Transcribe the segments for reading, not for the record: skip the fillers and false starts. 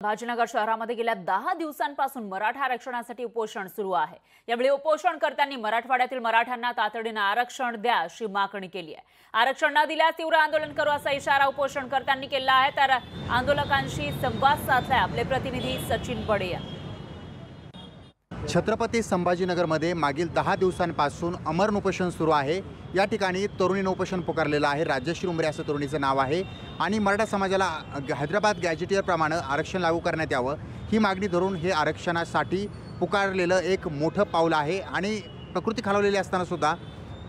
संभाजीनगर शहरामध्ये गेल्या 10 दिवसांपासून मराठा आरक्षणासाठी उपोषण सुरू आहे। यावेळी उपोषणकर्त्यांनी मराठवाड्यातील मराठ्यांना तातडीने आरक्षण द्या अशी मागणी केली आहे। आरक्षण न दिल्यास तीव्र आंदोलन करू असा इशारा उपोषणकर्त्यांनी केला आहे। तर आंदोलकांशी संवाद साधलाय आपले प्रतिनिधी सचिन बडे यांनी। छत्रपती संभाजीनगरमध्ये मागील 10 दिवसांपासून अमरण उपोषण सुरू आहे। या ठिकाणी तरुणीने उपोषण पुकारलेलं आहे। राजश्री उमरे असं तरुणीचं नाव आहे आणि मराठा समाजाला हैदराबाद गॅजेटियर प्रमाणे आरक्षण लागू करण्यात यावं ही मागणी धरून हे आरक्षणासाठी पुकारलेलं एक मोठं पाऊल आहे। आणि प्रकृती खालावलेली असताना सुद्धा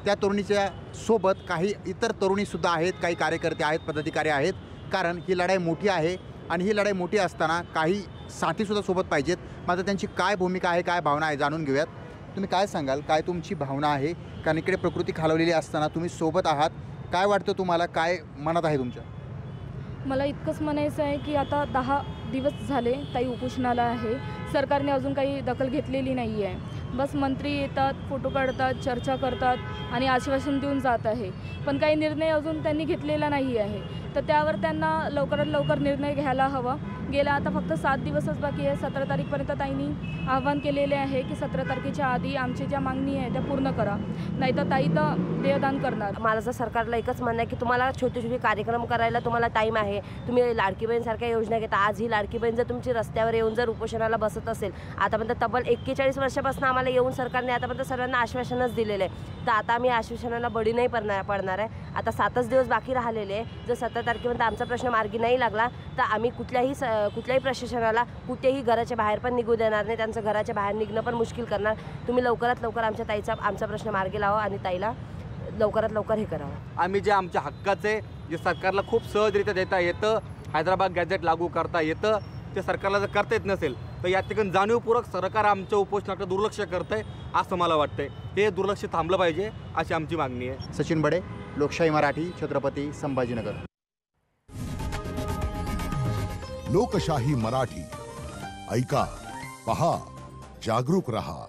त्या तरुणीच्या सोबत काही इतर तरुणीसुद्धा आहेत, काही कार्यकर्ते आहेत, पदाधिकारी आहेत, कारण ही लढाई मोठी आहे आणि ही लढाई मोठी असताना काही साथीसुद्धा सोबत पाहिजेत। मात्र त्यांची काय भूमिका आहे, काय भावना आहे जाणून घेऊयात। तुम्ही काय सांगाल, काय तुमची भावना आहे? कारण इकडे प्रकृती खालावलेली असताना तुम्ही सोबत आहात, काय वाटतं तुम्हाला, काय मनात आहे तुमच्या? मला इतकंच म्हणायचं आहे की आता 10 दिवस झाले ताई उपोषणाला आहे। सरकारने अजून काही दखल घेतलेली नाही आहे। बस मंत्री येतात, फोटो काढतात, चर्चा करतात आणि आश्वासन देऊन जात आहे, पण काही निर्णय अजून त्यांनी घेतलेला नाही आहे। तर त्यावर त्यांना लवकरात लवकर निर्णय घ्यायला हवा। गेल्या आता फक्त 7 दिवसच बाकी आहे। 17 तारीखपर्यंत ताईंनी आव्हान केलेले आहे की 17 तारखेच्या आधी आमची ज्या मागणी आहे त्या पूर्ण करा, नाहीतर ताई तर देहदान करणार। मला जर सरकारला एकच म्हणणं आहे की तुम्हाला छोटे छोटे कार्यक्रम करायला तुम्हाला टाईम आहे। तुम्ही लाडकी बहीणसारख्या योजना घेता। आज ही लाडकी बहीण जर तुमची रस्त्यावर येऊन जर उपोषणाला बसत असेल, आतापर्यंत तब्बल 41 वर्षापासून आम्हाला येऊन सरकारने आतापर्यंत सर्वांना आश्वासनच दिलेलं आहे। तर आता आम्ही आश्वासनाला बळी नाही पडणार आहे। आता 7च दिवस बाकी राहिलेले आहे। जर 17 तारखेपर्यंत आमचा प्रश्न मार्गी नाही लागला तर आम्ही कुठल्याही प्रशासनाला कुठेही घराच्या बाहेर पण निघू देणार नाही। त्यांचं घराच्या बाहेर निघणं पण मुश्किल करणार। तुम्ही लवकरात लवकर आमचा प्रश्न मार्गी लावा आणि ताईला लवकरात लवकर हे करावं। आम्ही जे आमच्या हक्काचे जे सरकारला खूप सहजरित्या देता येतं, हैदराबाद गॅजेट लागू करता येतं, ते सरकारला जर करता येत नसेल तर या ठिकाणी जाणीवपूर्वक सरकार आमच्या उपोषणाकडे दुर्लक्ष करतंय असं मला वाटतंय। हे दुर्लक्ष थांबलं पाहिजे अशी आमची मागणी आहे। सचिन बडे, लोकशाही मराठी, छत्रपती संभाजीनगर। लोकशाही मराठी ऐका, पहा, जागरूक रहा।